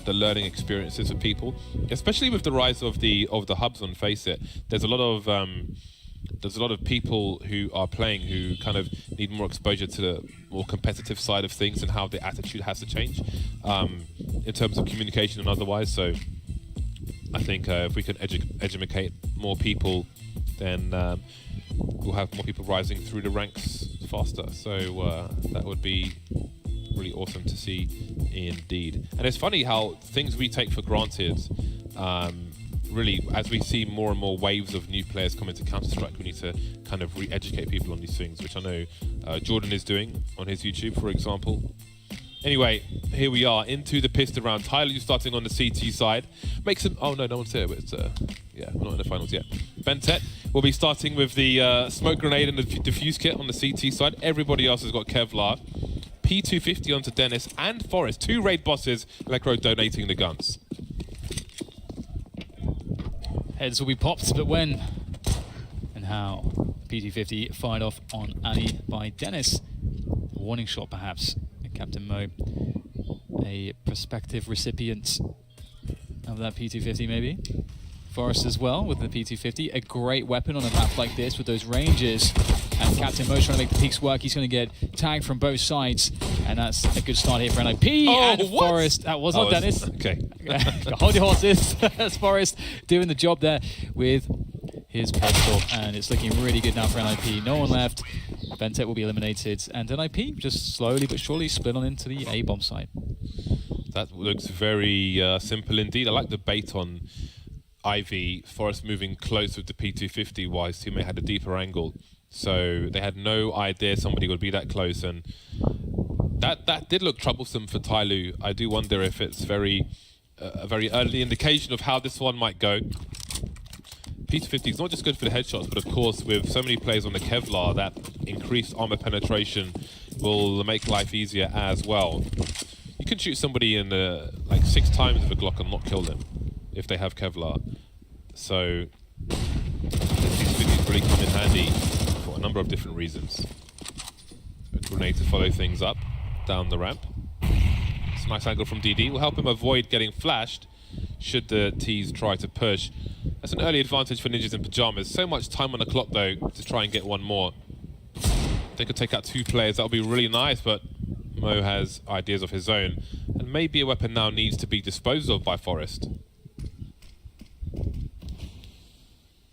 the learning experiences for people, especially with the rise of the hubs on Face It. There's a lot of people who are playing who kind of need more exposure to the more competitive side of things and how the attitude has to change in terms of communication and otherwise. So I think if we can educate more people, then we'll have more people rising through the ranks faster. So that would be really awesome to see indeed. And it's funny how things we take for granted, really, as we see more and more waves of new players come into Counter-Strike, we need to kind of re-educate people on these things, which I know Jordan is doing on his YouTube, for example. Anyway, here we are into the pistol round. Tyler, you starting on the CT side. Make some. Oh no, no one's here. But it's yeah, we're not in the finals yet. Bentet will be starting with the smoke grenade and the defuse kit on the CT side. Everybody else has got Kevlar. P250 onto Dennis and Forrest. 2 raid bosses. Electro donating the guns. Heads will be popped, but when and how? P250 fired off on Ali by Dennis. A warning shot, perhaps. Captain Mo, a prospective recipient of that P250 maybe. Forrest as well with the P250, a great weapon on a map like this with those ranges. And Captain Mo's trying to make the peaks work. He's going to get tagged from both sides, and that's a good start here for NIP. And what? Forrest, that was not Dennis. Okay. Hold your horses. That's Forrest doing the job there with his pistol, and it's looking really good now for NIP. No one left. Bentet will be eliminated, and NIP just slowly but surely split on into the A-bomb side. That looks very simple indeed. I like the bait on Ivy. Forrest moving close with the P250 while his teammate had a deeper angle. So they had no idea somebody would be that close, and that did look troublesome for Tyloo. I do wonder if it's a very early indication of how this one might go. P250 is not just good for the headshots, but of course with so many players on the Kevlar, that increased armor penetration will make life easier as well. You can shoot somebody in like 6 times with a Glock and not kill them if they have Kevlar. So P250 really come in handy for a number of different reasons. A grenade to follow things up down the ramp. It's a nice angle from DD. Will help him avoid getting flashed should the T's try to push. That's an early advantage for Ninjas in Pyjamas. So much time on the clock, though, to try and get one more. They could take out 2 players. That would be really nice, but Mo has ideas of his own. And maybe a weapon now needs to be disposed of by Forrest.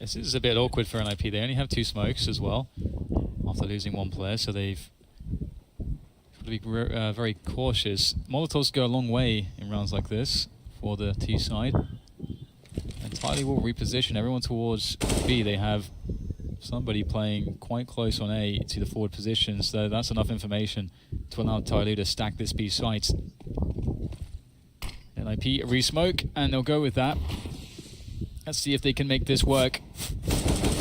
This is a bit awkward for NIP. They only have 2 smokes as well after losing 1 player, so they've got to be very cautious. Molotovs go a long way in rounds like this for the T side. Entirely will reposition everyone towards B. They have somebody playing quite close on A to the forward position, so that's enough information to allow Tyloo to stack this B site. NIP re-smoke, and they'll go with that. Let's see if they can make this work.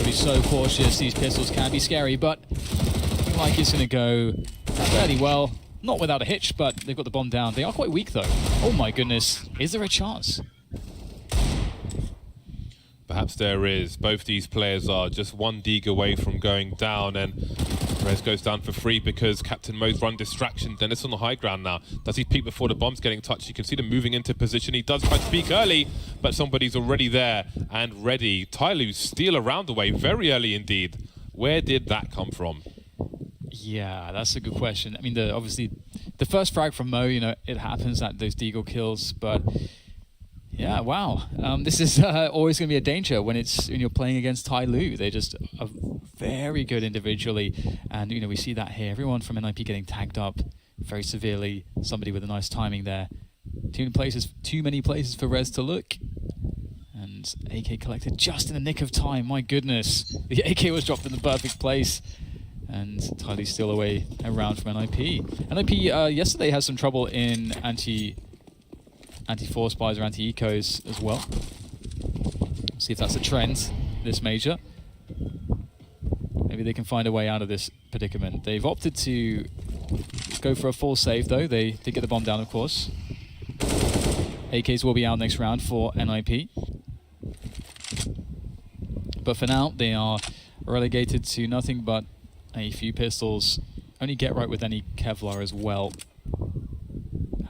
Be so cautious. These pistols can be scary, but I feel like it's going to go fairly well. Not without a hitch, but they've got the bomb down. They are quite weak, though. Oh my goodness. Is there a chance? Perhaps there is. Both these players are just 1 dig away from going down, and Perez goes down for free because Captain Mo's run distraction. Dennis on the high ground now. Does he peek before the bomb's getting touched? You can see them moving into position. He does try to peek early, but somebody's already there and ready. Tyloo steal around the way very early indeed. Where did that come from? Yeah, that's a good question. I mean, obviously, the first frag from Mo, you know, it happens at those deagle kills, but yeah, wow. This is always going to be a danger when you're playing against Tyloo. They just are very good individually, and you know we see that here. Everyone from NIP getting tagged up very severely. Somebody with a nice timing there. Too many places for Rez to look. And AK collected just in the nick of time. My goodness, the AK was dropped in the perfect place. And Tyloo's still away around from NIP. NIP yesterday had some trouble in anti-force buys or anti-ecos as well. See if that's a trend this major. Maybe they can find a way out of this predicament. They've opted to go for a full save though. They did get the bomb down, of course. AKs will be out next round for NIP. But for now, they are relegated to nothing but a few pistols. Only get right with any Kevlar as well.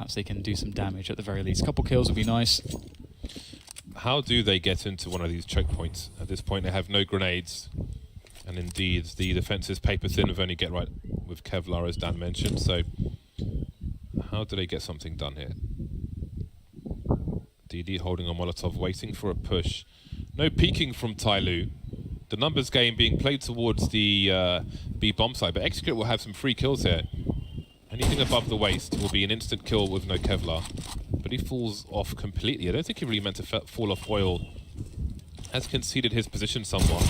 perhaps they can do some damage at the very least. A couple kills would be nice. How do they get into one of these choke points? At this point, they have no grenades. And indeed, the defense is paper thin with only Get Right with Kevlar, as Dan mentioned. So how do they get something done here? DD holding on Molotov, waiting for a push. No peeking from Tyloo. The numbers game being played towards the B bomb side, but Execute will have some free kills here. Anything above the waist will be an instant kill with no Kevlar. But he falls off completely. I don't think he really meant to fall off oil. Has conceded his position somewhat.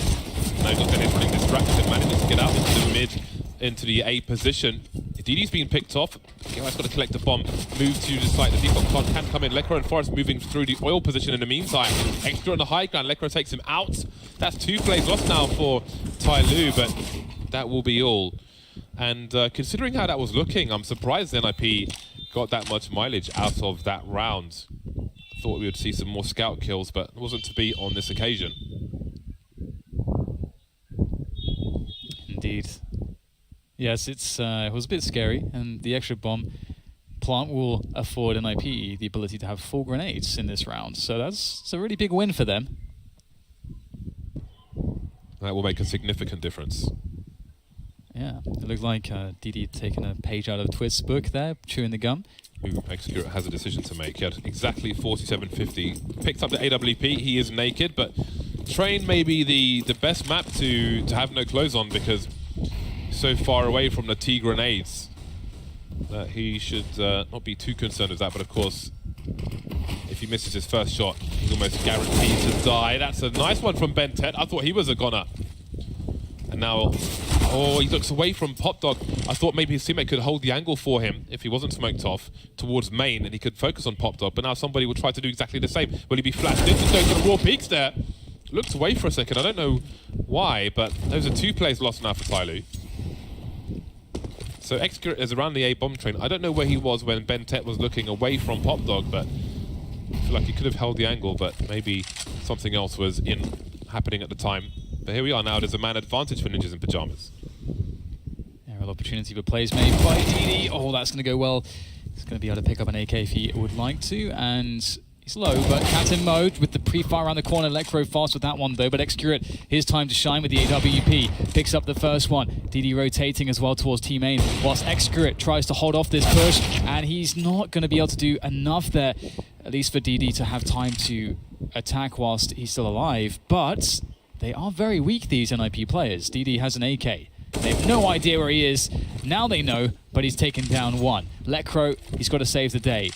No, got the hitting distraction, manages to get out into the mid, into the A position. DD's being picked off. Guy's got to collect the bomb, move to the side. The default card can come in. Lekro and Forrest moving through the oil position in the meantime. Extra on the high ground. Lekro takes him out. That's 2 plays lost now for Tyloo, but that will be all. And considering how that was looking, I'm surprised NIP got that much mileage out of that round. Thought we would see some more scout kills, but it wasn't to be on this occasion. Indeed. Yes, it was a bit scary, and the extra bomb plant will afford NIP the ability to have 4 grenades in this round. So it's a really big win for them. That will make a significant difference. Yeah, it looks like DD taking a page out of Twist's book there, chewing the gum. Execute has a decision to make. He had exactly 47.50. Picked up the AWP. He is naked, but Train may be the best map to have no clothes on because so far away from the T grenades that he should not be too concerned with that. But of course, if he misses his first shot, he's almost guaranteed to die. That's a nice one from Ben Tet. I thought he was a goner. And now, oh, he looks away from Pop Dog. I thought maybe his teammate could hold the angle for him if he wasn't smoked off towards main and he could focus on Pop Dog. But now somebody will try to do exactly the same. Will he be flashed in to go to the raw peaks there? Looks away for a second. I don't know why, but those are 2 plays lost now for Tyloo. So Execute is around the A bomb train. I don't know where he was when Ben Tet was looking away from Pop Dog, but I feel like he could have held the angle, but maybe something else was happening at the time. But here we are now. There's a man advantage for Ninjas in Pyjamas. Yeah, real opportunity for plays made by DD. Oh, that's going to go well. He's going to be able to pick up an AK if he would like to, and he's low, but Captain mode with the pre-fire around the corner. Electro fast with that one though, but Execute, his time to shine with the AWP. Picks up the first one. DD rotating as well towards Team Main, whilst Execute tries to hold off this push, and he's not going to be able to do enough there, at least for DD to have time to attack whilst he's still alive. But they are very weak, these NIP players. DD has an AK. They have no idea where he is. Now they know, but he's taken down 1. Lekro, he's got to save the day.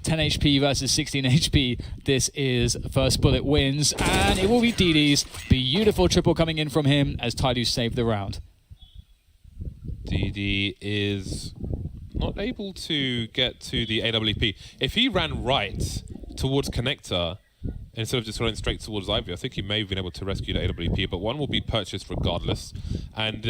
10 HP versus 16 HP. This is first bullet wins, and it will be DD's. Beautiful triple coming in from him as Tyloo saved the round. DD is not able to get to the AWP. If he ran right towards Connector, instead of just running straight towards Ivy, I think he may have been able to rescue the AWP, but one will be purchased regardless. And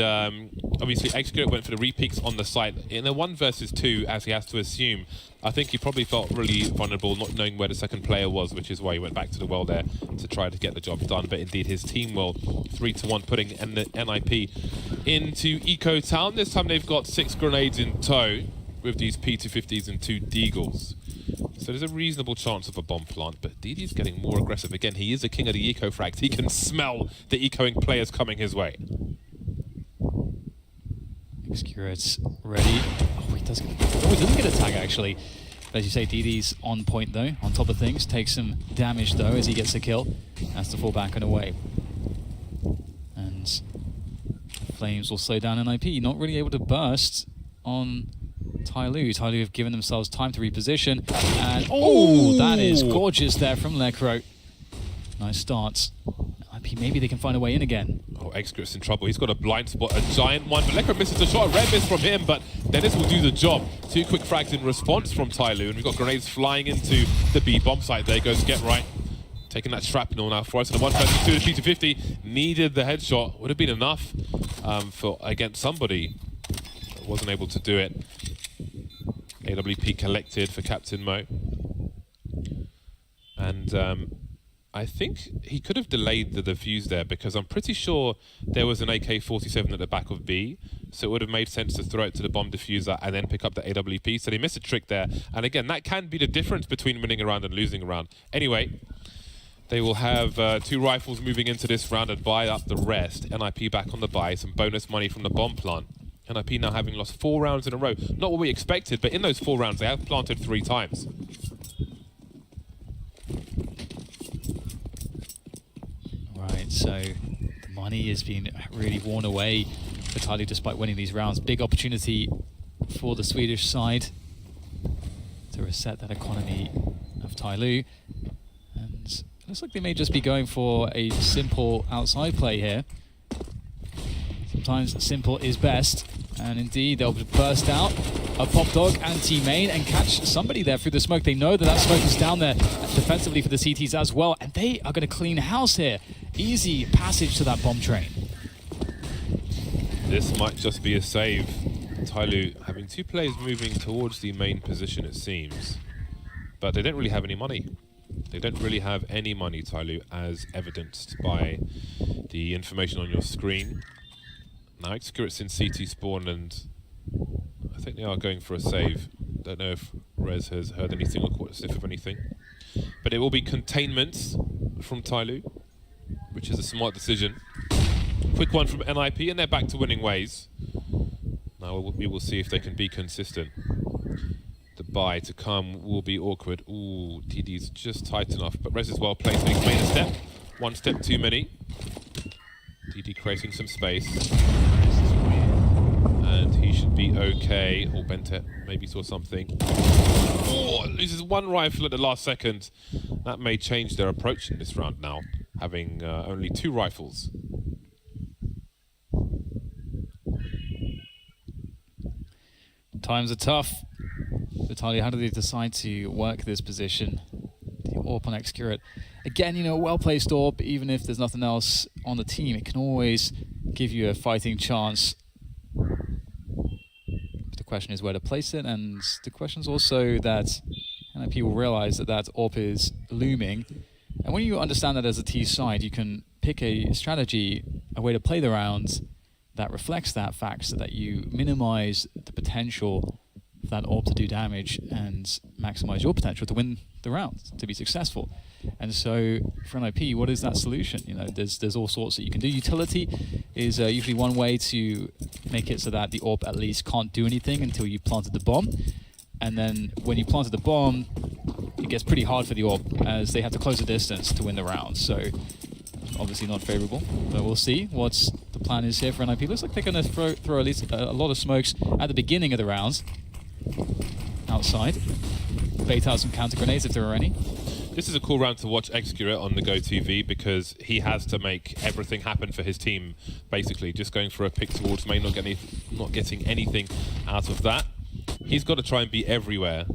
obviously, Execute went for the repeaks on the site. In a 1 versus 2, as he has to assume, I think he probably felt really vulnerable, not knowing where the second player was, which is why he went back to the well there to try to get the job done. But indeed, his team will 3-1, putting the NIP into Eco Town. This time they've got 6 grenades in tow with these P250s and 2 Deagles. So there's a reasonable chance of a bomb plant, but DD's getting more aggressive again. He is the king of the eco frags. He can smell the ecoing players coming his way. Execute's ready. Oh, he doesn't get a tag actually. But as you say, DD's on point though, on top of things. Takes some damage though as he gets a kill. Has to fall back and away. And Flames will slow down NIP. Not really able to burst on Tyloo. Tyloo have given themselves time to reposition. And oh, that is gorgeous there from Lekro. Nice start. Maybe they can find a way in again. Oh, Execute's in trouble. He's got a blind spot, a giant one. But Lekro misses the shot. A red miss from him, but Dennis will do the job. 2 quick frags in response from Tyloo. And we've got grenades flying into the B bomb site. There goes Get Right. Taking that shrapnel now for us. And the 1 versus 2 to P250. Needed the headshot. Would have been enough for against somebody. Wasn't able to do it. AWP collected for Captain Mo. And I think he could have delayed the defuse there, because I'm pretty sure there was an AK-47 at the back of B, so it would have made sense to throw it to the bomb diffuser and then pick up the AWP. So they missed a trick there, and again, that can be the difference between winning a round and losing a round. Anyway, they will have 2 rifles moving into this round and buy up the rest. NIP back on the buy, some bonus money from the bomb plant. NIP now having lost 4 rounds in a row. Not what we expected, but in those 4 rounds, they have planted 3 times. Right, so the money has been really worn away for Tyloo despite winning these rounds. Big opportunity for the Swedish side to reset that economy of Tyloo. And it looks like they may just be going for a simple outside play here. Sometimes simple is best. And indeed, they'll burst out a Pop Dog and T-Main and catch somebody there through the smoke. They know that that smoke is down there defensively for the CTs as well. And they are going to clean house here. Easy passage to that bomb train. This might just be a save. Tyloo having 2 players moving towards the main position, it seems. But they don't really have any money. They don't really have any money, Tyloo, as evidenced by the information on your screen. Now, Excurate's in CT spawn, and I think they are going for a save. Don't know if Rez has heard anything or caught a sniff of anything. But it will be containment from Tyloo, which is a smart decision. Quick one from NIP, and they're back to winning ways. Now we will see if they can be consistent. The buy to come will be awkward. Ooh, TD's just tight enough, but Rez is well placed. He's made a step. 1 step too many. TD creating some space. And he should be okay. Or Bentet maybe saw something. Oh, loses 1 rifle at the last second. That may change their approach in this round now, having only 2 rifles. Times are tough. Vitaly, how do they decide to work this position? The AWP on Excurate. Again, you know, well-placed AWP, even if there's nothing else on the team, it can always give you a fighting chance. The question is where to place it, and the question is also that NIP will realize that that AWP is looming. And when you understand that as a T side, you can pick a strategy, a way to play the rounds that reflects that fact, so that you minimize the potential for that AWP to do damage and maximize your potential to win the round, to be successful. And so for NIP, what is that solution? You know, there's all sorts that you can do. Utility is usually one way to make it so that the AWP at least can't do anything until you planted the bomb. And then when you planted the bomb, it gets pretty hard for the AWP as they have to close the distance to win the round. So obviously not favorable, but we'll see what the plan is here for NIP. Looks like they're going to throw at least a lot of smokes at the beginning of the rounds. Outside. Bait out some counter grenades if there are any. This is a cool round to watch Excurate on the Go TV, because he has to make everything happen for his team, basically. Just going for a pick towards main, not getting anything out of that. He's got to try and be everywhere.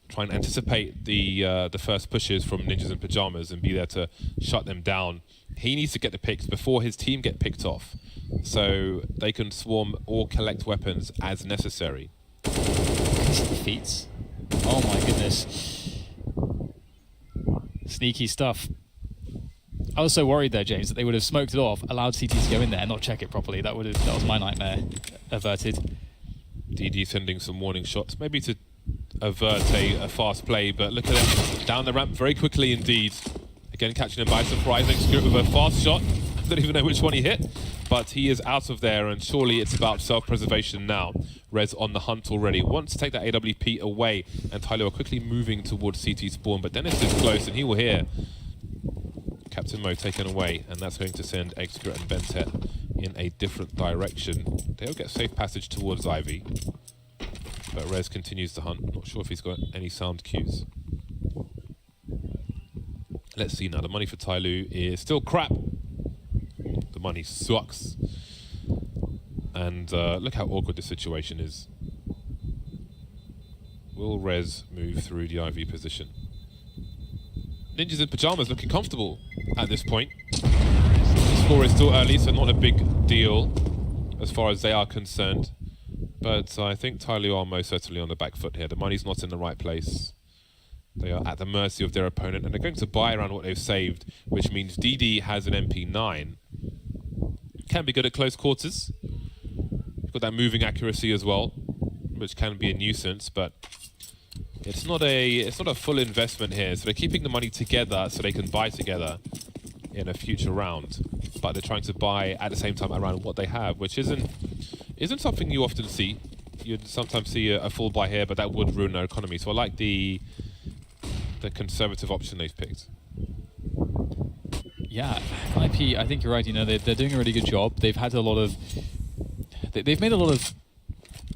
Try and anticipate the first pushes from Ninjas in Pyjamas and be there to shut them down. He needs to get the picks before his team get picked off, so they can swarm or collect weapons as necessary. Feats. Oh my goodness. Sneaky stuff. I was so worried there, James, that they would have smoked it off, allowed CT to go in there and not check it properly. That was my nightmare averted. DD sending some warning shots, maybe to avert a fast play, but look at him down the ramp very quickly indeed. Again, catching him by surprise. Excurate with a fast shot. I don't even know which one he hit, but he is out of there, and surely it's about self-preservation now. Rez on the hunt already. Wants to take that AWP away, and Tyloo are quickly moving towards CT spawn, but Dennis is close, and he will hear Captain Mo taken away, and that's going to send Excurate and Bentet in a different direction. They'll get safe passage towards Ivy, but Rez continues to hunt. Not sure if he's got any sound cues. Let's see now. The money for Tyloo is still crap. The money sucks. And look how awkward the situation is. Will Rez move through the IV position? Ninjas in Pyjamas looking comfortable at this point. The score is still early, so not a big deal as far as they are concerned. But I think Tyloo are most certainly on the back foot here. The money's not in the right place. They are at the mercy of their opponent, and they're going to buy around what they've saved, which means DD has an MP9. Can be good at close quarters. You've got that moving accuracy as well, which can be a nuisance, but it's not a full investment here. So they're keeping the money together so they can buy together in a future round. But they're trying to buy at the same time around what they have, which isn't something you often see. You'd sometimes see a full buy here, but that would ruin their economy. So I like the conservative option they've picked. Yeah, IP, I think you're right. You know, they're doing a really good job. They've had a lot of... They've made a lot of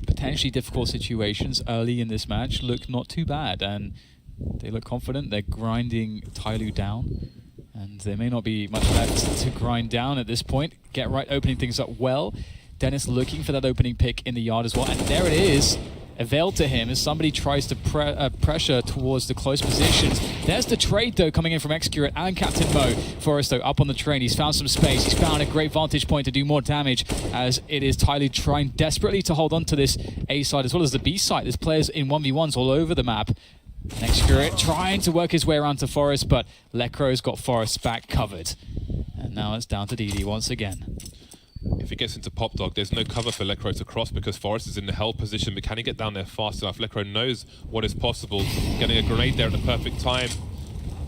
potentially difficult situations early in this match look not too bad, and they look confident. They're grinding Tyloo down, and there may not be much left to grind down at this point. Get right, opening things up well. Dennis looking for that opening pick in the yard as well, and there it is. Availed to him as somebody tries to pressure towards the close positions. There's the trade, though, coming in from Excurate and Captain Mo. Forrest, though, up on the train. He's found some space. He's found a great vantage point to do more damage, as it is Tyloo trying desperately to hold on to this A side as well as the B side. There's players in 1v1s all over the map. Excurate trying to work his way around to Forrest, but Lecro's got Forrest back covered. And now it's down to DD once again. If he gets into Pop Dog, there's no cover for Lecro to cross because Forrest is in the held position, but can he get down there fast enough? Lecro knows what is possible. Getting a grenade there at the perfect time.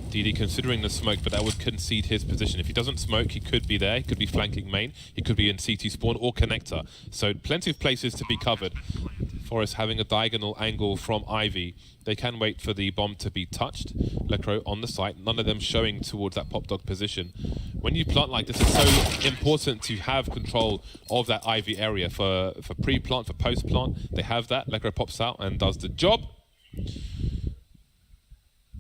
DD considering the smoke, but that would concede his position. If he doesn't smoke, he could be there. He could be flanking main. He could be in CT spawn or connector. So plenty of places to be covered. Forrest having a diagonal angle from Ivy. They can wait for the bomb to be touched. Lecro on the site, none of them showing towards that Pop Dog position. When you plant like this, it's so important to have control of that Ivy area. For pre-plant, for post-plant, they have that. Lecro pops out and does the job.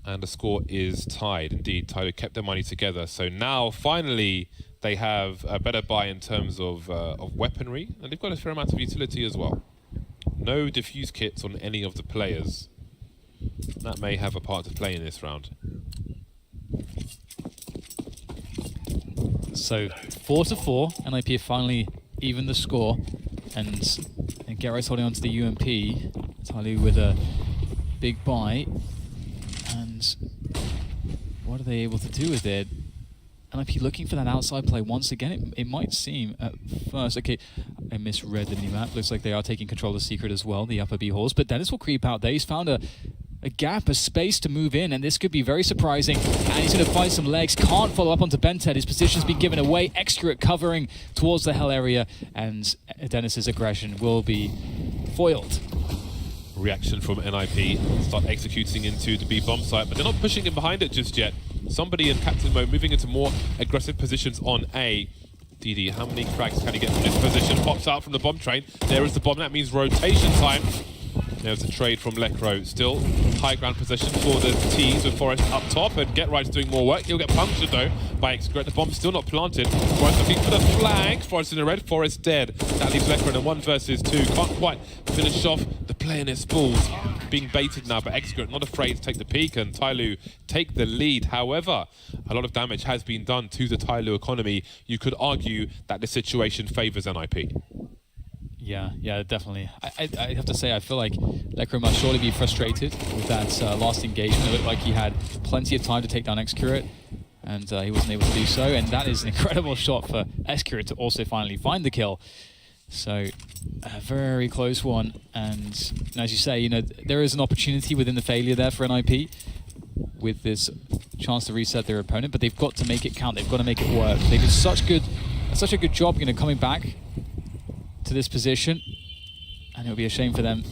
And the score is tied. Indeed, Tyloo kept their money together. So now, finally, they have a better buy in terms of weaponry. And they've got a fair amount of utility as well. No diffuse kits on any of the players. That may have a part to play in this round. So 4-4, NIP have finally evened the score, and Garrett's holding on to the UMP. Tyloo with a big buy, and what are they able to do with it? NIP looking for that outside play once again. It might seem at first, okay, I misread the map. Looks like they are taking control of Secret as well, the upper B halls, but Dennis will creep out there. He's found a gap, a space to move in, and this could be very surprising. And he's going to find some legs. Can't follow up onto Bented. His position's been given away. Excurate covering towards the hell area, and Dennis's aggression will be foiled. Reaction from NIP. Start executing into the B bomb site, but they're not pushing him behind it just yet. Somebody in Captain Mode moving into more aggressive positions on A. DD, how many frags can he get from this position? Pops out from the bomb train. There is the bomb. That means rotation time. There's a trade from Lecro. Still high ground position for the T's with Forrest up top, and Get Right's doing more work. He'll get punctured though by Excurate. The bomb's still not planted. Forrest looking for the flag. Forrest in the red. Forrest dead. That leaves Lecro in a 1 versus 2. Can't quite finish off the play in his balls. Being baited now, but Excurate not afraid to take the peek, and Tyloo take the lead. However, a lot of damage has been done to the Tyloo economy. You could argue that the situation favors NIP. Yeah, definitely. I have to say, I feel like Lecro must surely be frustrated with that last engagement. It looked like he had plenty of time to take down Excurate, and he wasn't able to do so. And that is an incredible shot for Excurate to also finally find the kill. So, a very close one. And as you say, you know, there is an opportunity within the failure there for NIP with this chance to reset their opponent, but they've got to make it count. They've got to make it work. They did such a good job, you know, coming back to this position, and it would be a shame for them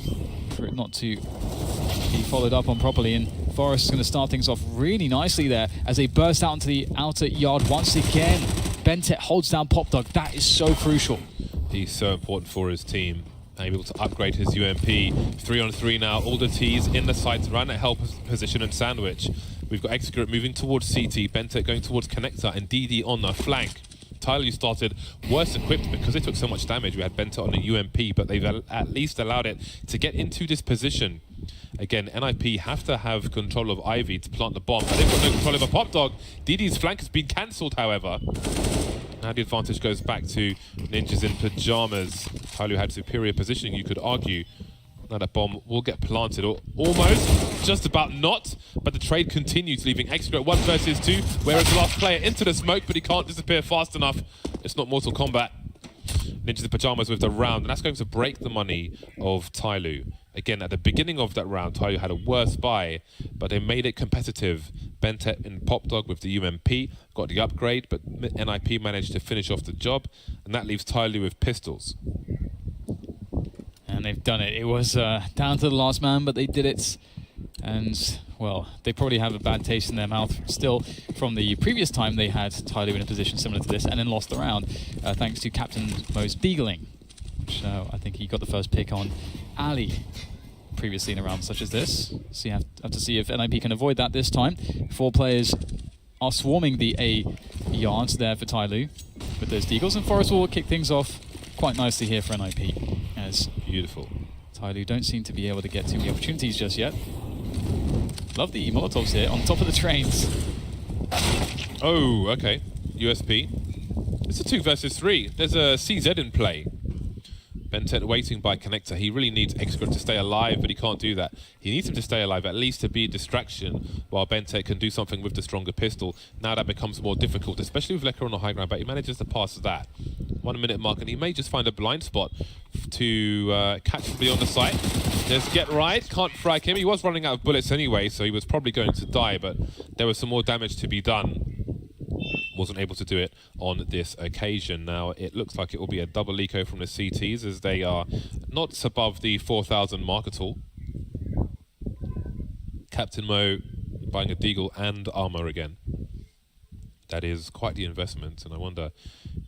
for it not to be followed up on properly. And Forrest is going to start things off really nicely there as they burst out into the outer yard once again. Bentet holds down Pop Dog. That is so crucial. He's so important for his team. Able to upgrade his UMP. 3-on-3 now. All the T's in the sights, around at help position and sandwich. We've got Excurate moving towards CT, Bentet going towards Connector, and DD on the flank. Tyloo started worse equipped because they took so much damage. We had Bentet on a UMP, but they've at least allowed it to get into this position. Again, NIP have to have control of Ivy to plant the bomb. They've got no control over Pop Dog. DD's flank has been cancelled, however. Now the advantage goes back to Ninjas in Pajamas. Tyloo had superior positioning, you could argue. Now that bomb will get planted, or almost, just about not, but the trade continues, leaving Extra at 1 versus 2, whereas the last player into the smoke, but he can't disappear fast enough. It's not Mortal Kombat. Ninjas in Pajamas with the round, and that's going to break the money of Tyloo. Again, at the beginning of that round, Tyloo had a worse buy, but they made it competitive. Bentet in Pop Dog with the UMP, got the upgrade, but NIP managed to finish off the job, and that leaves Tyloo with pistols. And they've done it. It was down to the last man, but they did it. And, well, they probably have a bad taste in their mouth still from the previous time they had Tyloo in a position similar to this and then lost the round, thanks to Captain Mo's beagling, which I think he got the first pick on Ali previously in a round such as this. So you have to see if NIP can avoid that this time. 4 players are swarming the A yards there for Tyloo with those deagles, and Forest will kick things off quite nicely here for NIP, as beautiful. Tyloo don't seem to be able to get too many opportunities just yet. Love the Molotovs here on top of the trains. Oh, okay. USP. It's a 2 versus 3. There's a CZ in play. Bentet waiting by connector. He really needs Extra to stay alive, but he can't do that. He needs him to stay alive, at least to be a distraction, while Bentet can do something with the stronger pistol. Now that becomes more difficult, especially with Lecker on the high ground, but he manages to pass that. 1 minute mark, and he may just find a blind spot to catch somebody on the site. There's Get Right, can't frag him. He was running out of bullets anyway, so he was probably going to die, but there was some more damage to be done. Wasn't able to do it on this occasion. Now it looks like it will be a double eco from the CTs, as they are not above the 4,000 mark at all. Captain Mo buying a deagle and armor again. That is quite the investment, and I wonder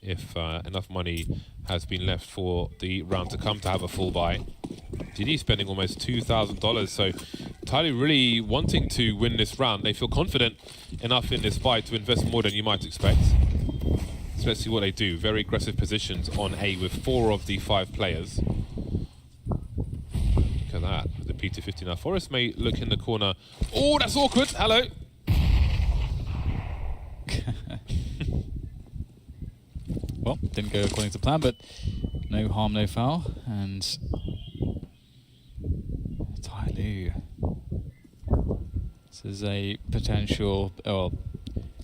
if enough money has been left for the round to come to have a full buy. GD spending almost $2,000, so Tyloo really wanting to win this round. They feel confident enough in this buy to invest more than you might expect. So let's see what they do. Very aggressive positions on A with 4 of the 5 players. Look at that, with the P250 now. Forest may look in the corner. Oh, that's awkward. Hello. Well, didn't go according to plan, but no harm, no foul. And Tyloo. This is a potential, or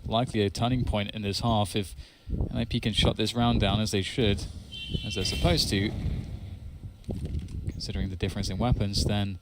likely a turning point in this half. If NIP can shut this round down, as they should, as they're supposed to, considering the difference in weapons, then